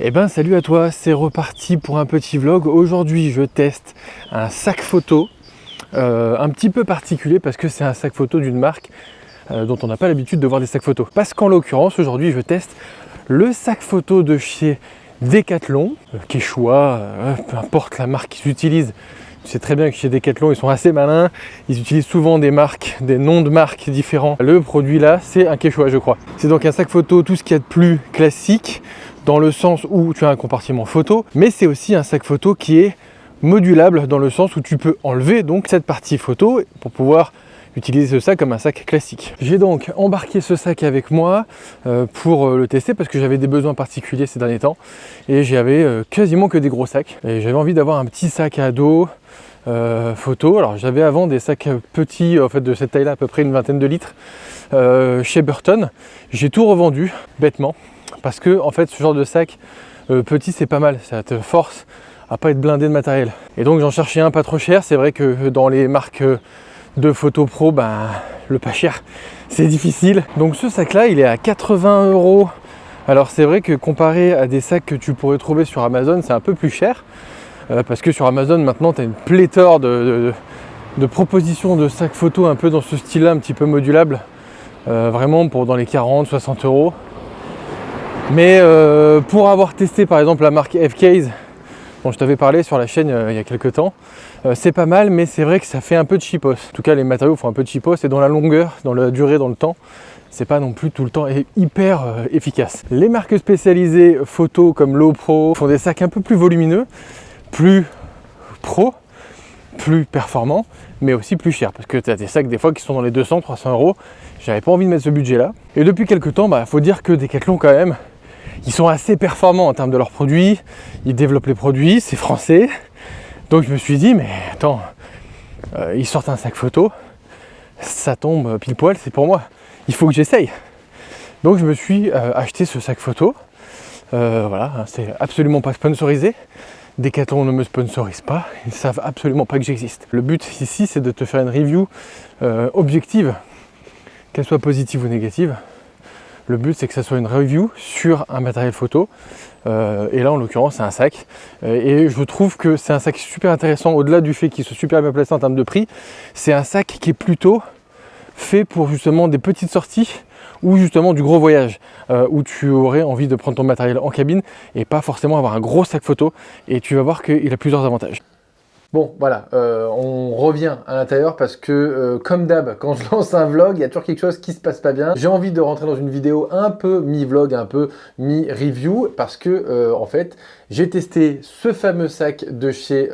Eh ben salut à toi, c'est reparti pour un petit vlog. Aujourd'hui je teste un sac photo un petit peu particulier parce que c'est un sac photo d'une marque dont on n'a pas l'habitude de voir des sacs photos. Parce qu'en l'occurrence aujourd'hui je teste le sac photo de chez Decathlon, Quechua, peu importe la marque qu'ils utilisent. Tu sais très bien que chez Decathlon ils sont assez malins, ils utilisent souvent des marques, des noms de marques différents. Le produit là c'est un Quechua je crois. C'est donc un sac photo tout ce qu'il y a de plus classique, dans le sens où tu as un compartiment photo, mais c'est aussi un sac photo qui est modulable dans le sens où tu peux enlever donc cette partie photo pour pouvoir utiliser ce sac comme un sac classique. J'ai donc embarqué ce sac avec moi pour le tester parce que j'avais des besoins particuliers ces derniers temps et j'avais quasiment que des gros sacs et j'avais envie d'avoir un petit sac à dos photo. Alors j'avais avant des sacs petits en fait de cette taille là, à peu près une vingtaine de litres chez Burton. J'ai tout revendu bêtement parce que en fait ce genre de sac petit c'est pas mal, ça te force à pas être blindé de matériel. Et donc j'en cherchais un pas trop cher. C'est vrai que dans les marques de photo pro, ben, le pas cher c'est difficile. Donc ce sac là il est à 80 €. Alors c'est vrai que comparé à des sacs que tu pourrais trouver sur Amazon c'est un peu plus cher parce que sur Amazon maintenant tu as une pléthore de propositions de sacs photo un peu dans ce style là, un petit peu modulable, vraiment pour dans les 40-60 €. Mais pour avoir testé par exemple la marque FCase dont je t'avais parlé sur la chaîne il y a quelques temps, c'est pas mal, mais c'est vrai que ça fait un peu de cheapos. En tout cas les matériaux font un peu de cheapos et dans la longueur, dans la durée, dans le temps, c'est pas non plus tout le temps hyper efficace. Les marques spécialisées photo comme Lowepro font des sacs un peu plus volumineux, plus pro, plus performants, mais aussi plus chers parce que tu as des sacs des fois qui sont dans les 200-300 €. J'avais pas envie de mettre ce budget là. Et depuis quelques temps, faut dire que Decathlon quand même, ils sont assez performants en termes de leurs produits, ils développent les produits, c'est français. Donc je me suis dit, mais attends, ils sortent un sac photo, ça tombe pile poil, c'est pour moi, il faut que j'essaye. Donc je me suis acheté ce sac photo, voilà, c'est absolument pas sponsorisé. Decathlon ne me sponsorise pas, ils ne savent absolument pas que j'existe. Le but ici c'est de te faire une review objective, qu'elle soit positive ou négative. Le but c'est que ça soit une review sur un matériel photo et là en l'occurrence c'est un sac et je trouve que c'est un sac super intéressant au-delà du fait qu'il soit super bien placé en termes de prix. C'est un sac qui est plutôt fait pour justement des petites sorties ou justement du gros voyage où tu aurais envie de prendre ton matériel en cabine et pas forcément avoir un gros sac photo, et tu vas voir qu'il a plusieurs avantages. Bon voilà, on revient à l'intérieur parce que comme d'hab, quand je lance un vlog, il y a toujours quelque chose qui se passe pas bien. J'ai envie de rentrer dans une vidéo un peu mi-vlog, un peu mi-review parce que en fait, j'ai testé ce fameux sac de chez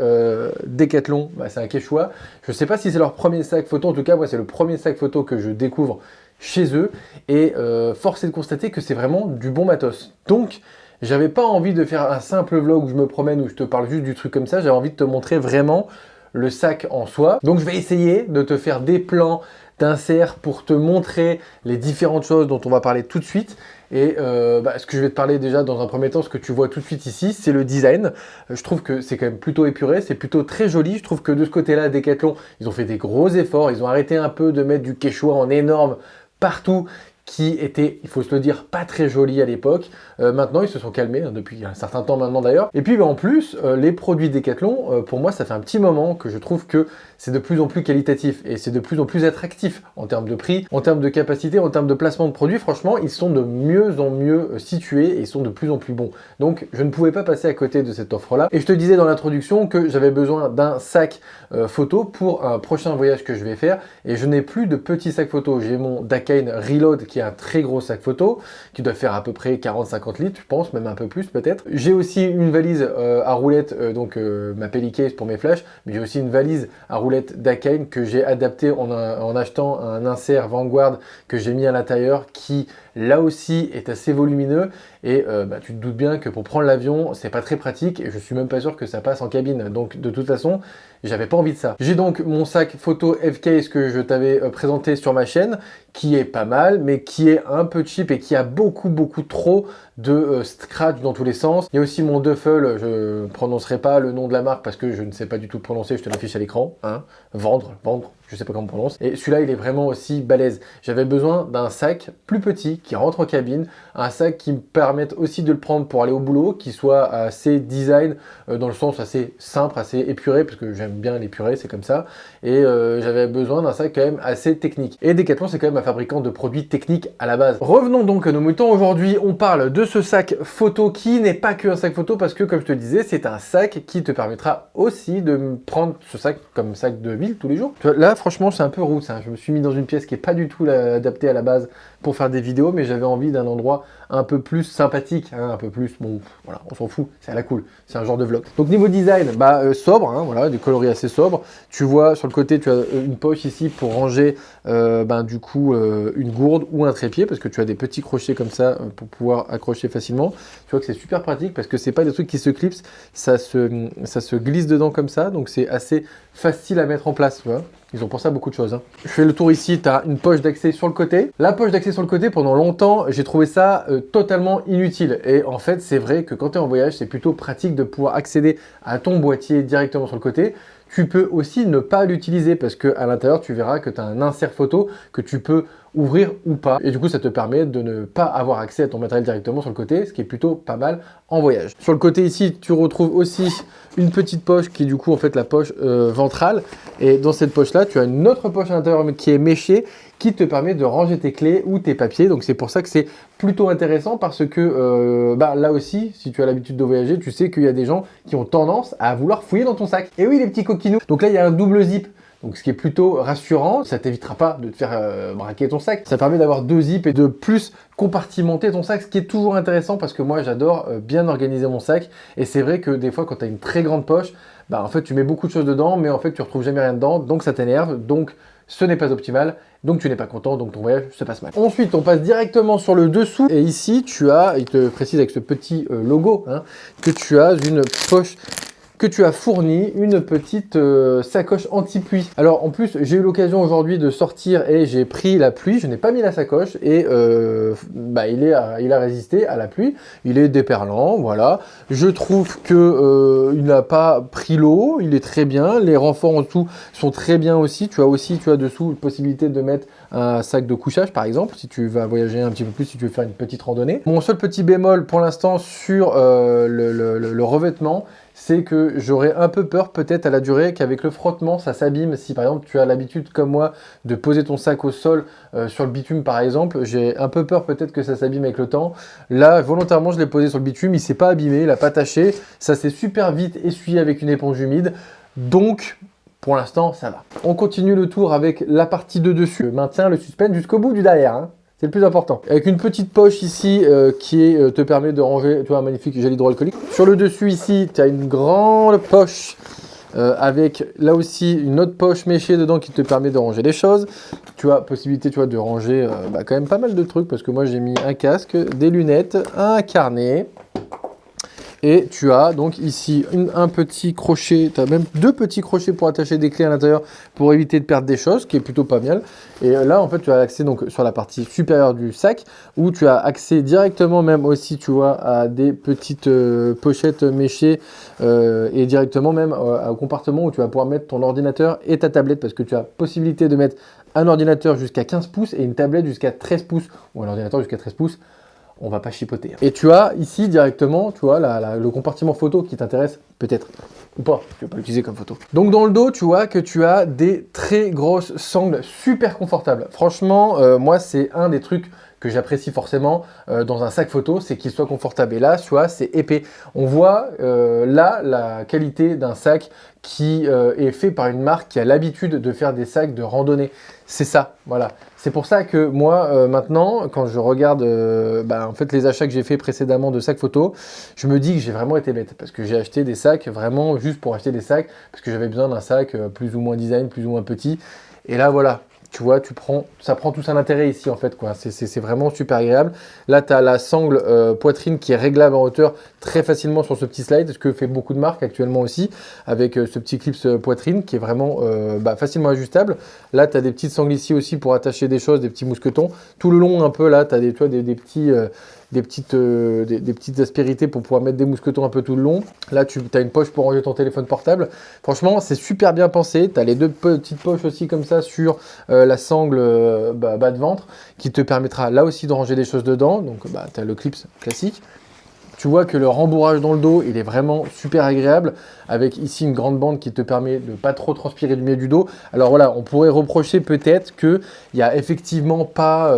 Decathlon, c'est un Quechua. Je sais pas si c'est leur premier sac photo, en tout cas moi c'est le premier sac photo que je découvre chez eux et force est de constater que c'est vraiment du bon matos. Donc j'avais pas envie de faire un simple vlog où je me promène, où je te parle juste du truc comme ça. J'avais envie de te montrer vraiment le sac en soi. Donc je vais essayer de te faire des plans d'insert pour te montrer les différentes choses dont on va parler tout de suite. Et ce que je vais te parler déjà dans un premier temps, ce que tu vois tout de suite ici, c'est le design. Je trouve que c'est quand même plutôt épuré, c'est plutôt très joli. Je trouve que de ce côté-là, Decathlon, ils ont fait des gros efforts. Ils ont arrêté un peu de mettre du Quechua en énorme partout, qui était, il faut se le dire, pas très joli à l'époque. Maintenant, ils se sont calmés, depuis un certain temps maintenant d'ailleurs. Et puis en plus, les produits Decathlon, pour moi, ça fait un petit moment que je trouve que c'est de plus en plus qualitatif et c'est de plus en plus attractif en termes de prix, en termes de capacité, en termes de placement de produits. Franchement, ils sont de mieux en mieux situés et ils sont de plus en plus bons. Donc, je ne pouvais pas passer à côté de cette offre-là. Et je te disais dans l'introduction que j'avais besoin d'un sac photo pour un prochain voyage que je vais faire. Et je n'ai plus de petits sacs photo. J'ai mon Dakine Reload qui est un très gros sac photo qui doit faire à peu près 40-50 litres, je pense, même un peu plus peut-être. J'ai aussi une valise à roulettes, ma Pellicase pour mes flashs, mais j'ai aussi une valise à roulettes Dakine que j'ai adaptée en achetant un insert Vanguard que j'ai mis à l'intérieur qui là aussi est assez volumineux et tu te doutes bien que pour prendre l'avion c'est pas très pratique et je suis même pas sûr que ça passe en cabine, donc de toute façon j'avais pas envie de ça. J'ai donc mon sac photo FCase que je t'avais présenté sur ma chaîne qui est pas mal mais qui est un peu cheap et qui a beaucoup trop de scratch dans tous les sens. Il y a aussi mon duffel, je ne prononcerai pas le nom de la marque parce que je ne sais pas du tout le prononcer, je te l'affiche à l'écran. Hein. Vendre, je sais pas comment on prononce. Et celui-là, il est vraiment aussi balèze. J'avais besoin d'un sac plus petit qui rentre en cabine, un sac qui me permette aussi de le prendre pour aller au boulot, qui soit assez design, dans le sens assez simple, assez épuré, parce que j'aime bien l'épuré, c'est comme ça. Et j'avais besoin d'un sac quand même assez technique. Et Decathlon, c'est quand même un fabricant de produits techniques à la base. Revenons donc à nos moutons. Aujourd'hui, on parle de ce sac photo qui n'est pas que un sac photo, parce que comme je te disais, c'est un sac qui te permettra aussi de prendre ce sac comme sac de ville tous les jours. Tu vois, là, franchement, c'est un peu route. Hein. Je me suis mis dans une pièce qui est pas du tout adaptée à la base pour faire des vidéos, mais j'avais envie d'un endroit un peu plus sympathique, hein, un peu plus, bon, voilà, on s'en fout, c'est à la cool, c'est un genre de vlog. Donc niveau design, sobre, hein, voilà, des coloris assez sobres. Tu vois, sur le côté, tu as une poche ici pour ranger, du coup, une gourde ou un trépied, parce que tu as des petits crochets comme ça pour pouvoir accrocher facilement. Tu vois que c'est super pratique, parce que c'est pas des trucs qui se clipsent, ça se glisse dedans comme ça, donc c'est assez facile à mettre en place, tu vois. Ils ont pensé à beaucoup de choses. Hein. Je fais le tour ici, tu as une poche d'accès sur le côté. La poche d'accès sur le côté, pendant longtemps, j'ai trouvé ça totalement inutile. Et en fait, c'est vrai que quand tu es en voyage, c'est plutôt pratique de pouvoir accéder à ton boîtier directement sur le côté. Tu peux aussi ne pas l'utiliser parce qu'à l'intérieur, tu verras que tu as un insert photo que tu peux ouvrir ou pas. Et du coup, ça te permet de ne pas avoir accès à ton matériel directement sur le côté, ce qui est plutôt pas mal en voyage. Sur le côté ici, tu retrouves aussi une petite poche qui est du coup en fait la poche ventrale. Et dans cette poche-là, tu as une autre poche à l'intérieur qui est méchée, qui te permet de ranger tes clés ou tes papiers. Donc c'est pour ça que c'est plutôt intéressant parce que là aussi, si tu as l'habitude de voyager, tu sais qu'il y a des gens qui ont tendance à vouloir fouiller dans ton sac. Et oui, les petits coquinous. Donc là, il y a un double zip. Donc ce qui est plutôt rassurant, ça t'évitera pas de te faire braquer ton sac. Ça permet d'avoir deux zips et de plus compartimenter ton sac, ce qui est toujours intéressant parce que moi j'adore bien organiser mon sac. Et c'est vrai que des fois quand tu as une très grande poche, en fait tu mets beaucoup de choses dedans, mais en fait tu retrouves jamais rien dedans, donc ça t'énerve, donc ce n'est pas optimal, donc tu n'es pas content, donc ton voyage se passe mal. Ensuite on passe directement sur le dessous, et ici tu as, il te précise avec ce petit logo, hein, que tu as une poche que tu as fourni une petite sacoche anti-pluie. Alors en plus j'ai eu l'occasion aujourd'hui de sortir et j'ai pris la pluie, je n'ai pas mis la sacoche et il a résisté à la pluie, il est déperlant, voilà. Je trouve que il n'a pas pris l'eau, il est très bien, les renforts en dessous sont très bien aussi, tu as dessous la possibilité de mettre un sac de couchage par exemple, si tu vas voyager un petit peu plus, si tu veux faire une petite randonnée. Mon seul petit bémol pour l'instant sur le revêtement, c'est que j'aurais un peu peur peut-être à la durée qu'avec le frottement ça s'abîme. Si par exemple tu as l'habitude comme moi de poser ton sac au sol sur le bitume par exemple, j'ai un peu peur peut-être que ça s'abîme avec le temps. Là volontairement je l'ai posé sur le bitume, il s'est pas abîmé, il n'a pas taché, ça s'est super vite essuyé avec une éponge humide, donc pour l'instant ça va. On continue le tour avec la partie de dessus, je maintiens le suspense jusqu'au bout du derrière, hein. C'est le plus important. Avec une petite poche ici te permet de ranger, tu vois, un magnifique gel hydroalcoolique. Sur le dessus ici, tu as une grande poche avec là aussi une autre poche méchée dedans qui te permet de ranger les choses. Tu as possibilité, tu vois, de ranger quand même pas mal de trucs parce que moi j'ai mis un casque, des lunettes, un carnet. Et tu as donc ici un petit crochet, tu as même deux petits crochets pour attacher des clés à l'intérieur pour éviter de perdre des choses, ce qui est plutôt pas mal. Et là, en fait, tu as accès donc sur la partie supérieure du sac où tu as accès directement même aussi, tu vois, à des petites pochettes méchées et directement même au compartiment où tu vas pouvoir mettre ton ordinateur et ta tablette parce que tu as possibilité de mettre un ordinateur jusqu'à 15 pouces et une tablette jusqu'à 13 pouces ou un ordinateur jusqu'à 13 pouces. On va pas chipoter. Et tu as ici directement, tu vois, le compartiment photo qui t'intéresse peut-être ou pas, tu vas pas l'utiliser comme photo. Donc dans le dos, tu vois que tu as des très grosses sangles super confortables. Franchement, moi c'est un des trucs que j'apprécie forcément dans un sac photo, c'est qu'il soit confortable. Et là, tu vois, c'est épais. On voit là la qualité d'un sac qui est fait par une marque qui a l'habitude de faire des sacs de randonnée. C'est ça, voilà. C'est pour ça que moi, maintenant, quand je regarde en fait, les achats que j'ai fait précédemment de sacs photo, je me dis que j'ai vraiment été bête parce que j'ai acheté des sacs vraiment juste pour acheter des sacs parce que j'avais besoin d'un sac plus ou moins design, plus ou moins petit. Et là, voilà. Tu vois, ça prend tout un intérêt ici en fait, quoi. C'est vraiment super agréable. Là, tu as la sangle poitrine qui est réglable en hauteur très facilement sur ce petit slide, ce que fait beaucoup de marques actuellement aussi, avec ce petit clips poitrine qui est vraiment facilement ajustable. Là, tu as des petites sangles ici aussi pour attacher des choses, des petits mousquetons. Tout le long un peu, là, tu as des petits des petites aspérités pour pouvoir mettre des mousquetons un peu tout le long. Là, tu as une poche pour ranger ton téléphone portable. Franchement, c'est super bien pensé. Tu as les deux petites poches aussi comme ça sur la sangle bas de ventre qui te permettra là aussi de ranger des choses dedans. Donc, tu as le clip classique. Tu vois que le rembourrage dans le dos, il est vraiment super agréable, avec ici une grande bande qui te permet de ne pas trop transpirer du milieu du dos. Alors voilà, on pourrait reprocher peut-être qu'il n'y a effectivement pas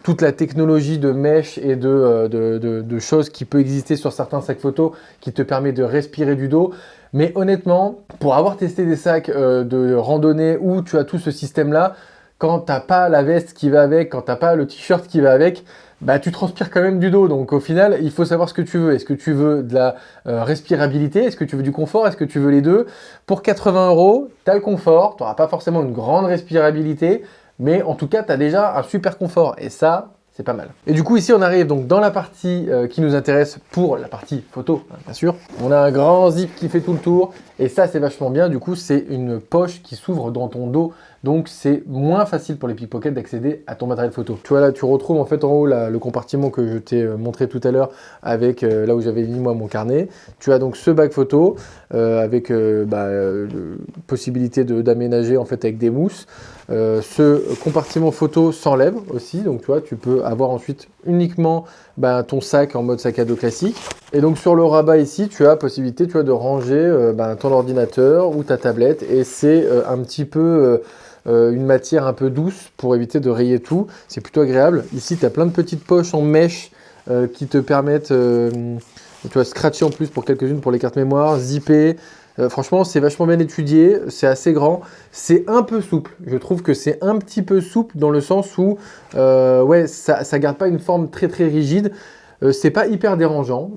toute la technologie de mèche et de choses qui peut exister sur certains sacs photo qui te permet de respirer du dos. Mais honnêtement, pour avoir testé des sacs de randonnée où tu as tout ce système-là, quand tu n'as pas la veste qui va avec, quand tu n'as pas le t-shirt qui va avec, tu transpires quand même du dos. Donc au final, il faut savoir ce que tu veux. Est-ce que tu veux de la respirabilité? Est-ce que tu veux du confort? Est-ce que tu veux les deux? Pour 80 €, tu as le confort. Tu n'auras pas forcément une grande respirabilité, mais en tout cas, tu as déjà un super confort. Et ça, c'est pas mal. Et du coup, ici, on arrive donc dans la partie qui nous intéresse pour la partie photo, hein, bien sûr. On a un grand zip qui fait tout le tour. Et ça, c'est vachement bien. Du coup, c'est une poche qui s'ouvre dans ton dos. Donc, c'est moins facile pour les pickpockets d'accéder à ton matériel photo. Tu vois, là, tu retrouves en fait en haut le compartiment que je t'ai montré tout à l'heure avec là où j'avais mis moi mon carnet. Tu as donc ce bac photo avec possibilité d'aménager en fait avec des mousses. Ce compartiment photo s'enlève aussi. Donc, tu vois, tu peux avoir ensuite uniquement ton sac en mode sac à dos classique. Et donc sur le rabat ici, tu as possibilité de ranger ton ordinateur ou ta tablette. Et c'est un petit peu une matière un peu douce pour éviter de rayer tout. C'est plutôt agréable. Ici, tu as plein de petites poches en mèche qui te permettent, scratcher en plus pour quelques-unes pour les cartes mémoire, zipper. Franchement, c'est vachement bien étudié, c'est assez grand, c'est un peu souple. Je trouve que c'est un petit peu souple dans le sens où ça garde pas une forme très très rigide. C'est pas hyper dérangeant.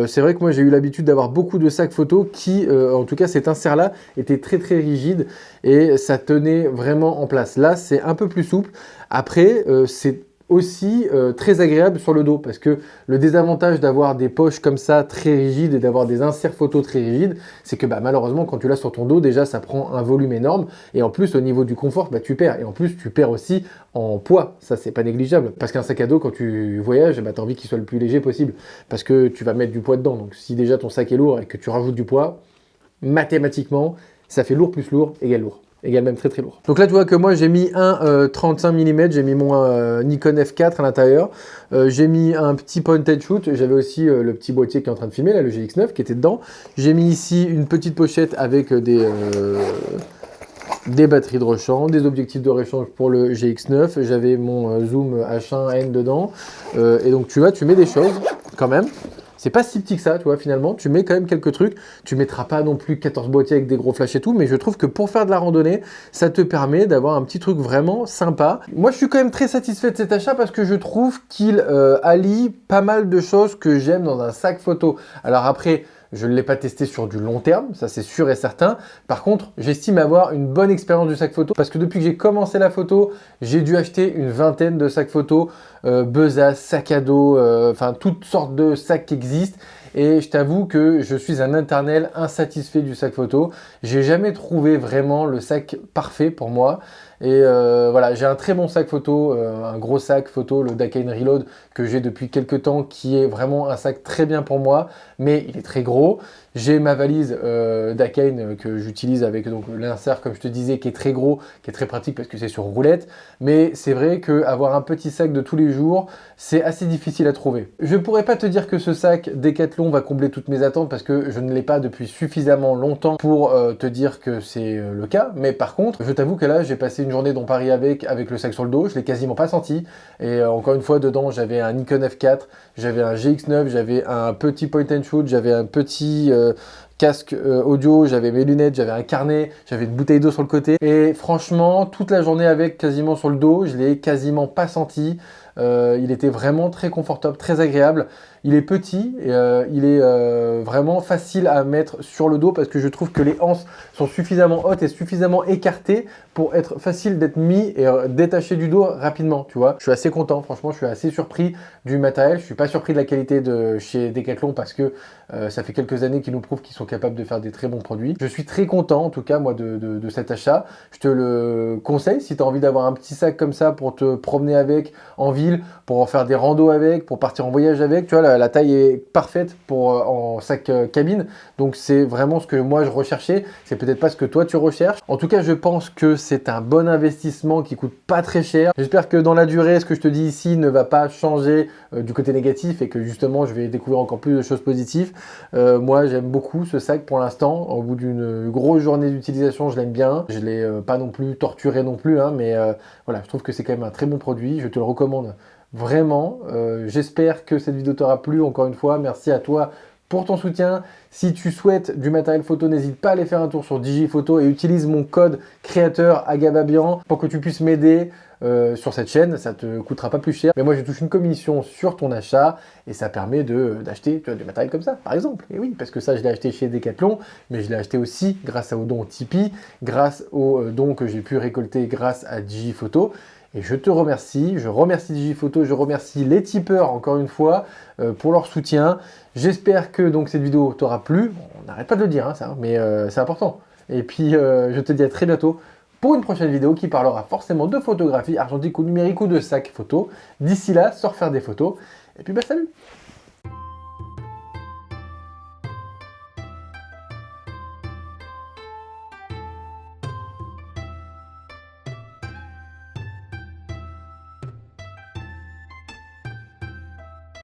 C'est vrai que moi j'ai eu l'habitude d'avoir beaucoup de sacs photo qui, en tout cas cet insert-là, était très très rigide et ça tenait vraiment en place. Là, c'est un peu plus souple. Après, c'est aussi très agréable sur le dos parce que le désavantage d'avoir des poches comme ça très rigides et d'avoir des inserts photo très rigides, c'est que malheureusement quand tu l'as sur ton dos, déjà ça prend un volume énorme et en plus au niveau du confort, tu perds. Et en plus tu perds aussi en poids, ça c'est pas négligeable parce qu'un sac à dos quand tu voyages, tu as envie qu'il soit le plus léger possible parce que tu vas mettre du poids dedans. Donc si déjà ton sac est lourd et que tu rajoutes du poids, mathématiquement ça fait lourd plus lourd égale lourd. Égale même très très lourd. Donc là tu vois que moi j'ai mis un 35 mm, j'ai mis mon Nikon F4 à l'intérieur, j'ai mis un petit point and shoot, j'avais aussi le petit boîtier qui est en train de filmer, là, le GX9 qui était dedans, j'ai mis ici une petite pochette avec des batteries de rechange, des objectifs de rechange pour le GX9, j'avais mon zoom H1N dedans, et donc tu vois, tu mets des choses quand même. C'est pas si petit que ça, tu vois, finalement. Tu mets quand même quelques trucs. Tu mettras pas non plus 14 boîtiers avec des gros flashs et tout, mais je trouve que pour faire de la randonnée, ça te permet d'avoir un petit truc vraiment sympa. Moi, je suis quand même très satisfait de cet achat parce que je trouve qu'il allie pas mal de choses que j'aime dans un sac photo. Alors après, je ne l'ai pas testé sur du long terme, ça c'est sûr et certain. Par contre, j'estime avoir une bonne expérience du sac photo parce que depuis que j'ai commencé la photo, j'ai dû acheter une vingtaine de sacs photo, besace, sac à dos, enfin toutes sortes de sacs qui existent. Et je t'avoue que je suis un éternel insatisfait du sac photo. J'ai jamais trouvé vraiment le sac parfait pour moi. Et voilà, j'ai un très bon sac photo, un gros sac photo, le Dakine Reload que j'ai depuis quelques temps, qui est vraiment un sac très bien pour moi, mais il est très gros. J'ai ma valise Dakine que j'utilise avec l'insert, comme je te disais, qui est très gros, qui est très pratique parce que c'est sur roulette. Mais c'est vrai qu'avoir un petit sac de tous les jours, c'est assez difficile à trouver. Je ne pourrais pas te dire que ce sac Decathlon va combler toutes mes attentes parce que je ne l'ai pas depuis suffisamment longtemps pour te dire que c'est le cas. Mais par contre, je t'avoue que là, j'ai passé une journée dans Paris avec le sac sur le dos. Je l'ai quasiment pas senti. Et encore une fois, dedans, j'avais un Nikon F4, j'avais un GX9, j'avais un petit point and shoot, j'avais un petit casque audio, j'avais mes lunettes, j'avais un carnet, j'avais une bouteille d'eau sur le côté. Et franchement, toute la journée avec quasiment sur le dos, je l'ai quasiment pas senti. Il était vraiment très confortable, très agréable. Il est petit et il est vraiment facile à mettre sur le dos parce que je trouve que les anses sont suffisamment hautes et suffisamment écartées pour être facile d'être mis et détaché du dos rapidement, tu vois. Je suis assez content, franchement, je suis assez surpris du matériel. Je suis pas surpris de la qualité de chez Decathlon parce que ça fait quelques années qu'ils nous prouvent qu'ils sont capables de faire des très bons produits. Je suis très content, en tout cas, moi, de cet achat. Je te le conseille si tu as envie d'avoir un petit sac comme ça pour te promener avec en ville, pour en faire des randos avec, pour partir en voyage avec. Tu vois, la taille est parfaite pour en sac cabine. Donc, c'est vraiment ce que moi, je recherchais. C'est peut-être pas ce que toi, tu recherches. En tout cas, je pense que c'est un bon investissement qui coûte pas très cher. J'espère que dans la durée, ce que je te dis ici ne va pas changer du côté négatif et que justement, je vais découvrir encore plus de choses positives. Moi, j'aime beaucoup ce sac pour l'instant. Au bout d'une grosse journée d'utilisation, je l'aime bien. Je ne l'ai pas non plus torturé non plus, hein, mais voilà, je trouve que c'est quand même un très bon produit. Je te le recommande vraiment. J'espère que cette vidéo t'aura plu. Encore une fois, merci à toi pour ton soutien. Si tu souhaites du matériel photo, n'hésite pas à aller faire un tour sur Digiphoto et utilise mon code créateur Agababian pour que tu puisses m'aider sur cette chaîne. Ça te coûtera pas plus cher. Mais moi, je touche une commission sur ton achat et ça permet d'acheter du matériel comme ça, par exemple. Et oui, parce que ça, je l'ai acheté chez Decathlon, mais je l'ai acheté aussi grâce aux dons Tipeee, grâce aux dons que j'ai pu récolter grâce à Digiphoto. Et je te remercie, je remercie Digiphoto, je remercie les tipeurs encore une fois pour leur soutien. J'espère que donc cette vidéo t'aura plu. On n'arrête pas de le dire, hein, ça, mais c'est important. Et puis je te dis à très bientôt pour une prochaine vidéo qui parlera forcément de photographie, argentique ou numérique ou de sac photo. D'ici là, sors faire des photos. Et puis bah salut!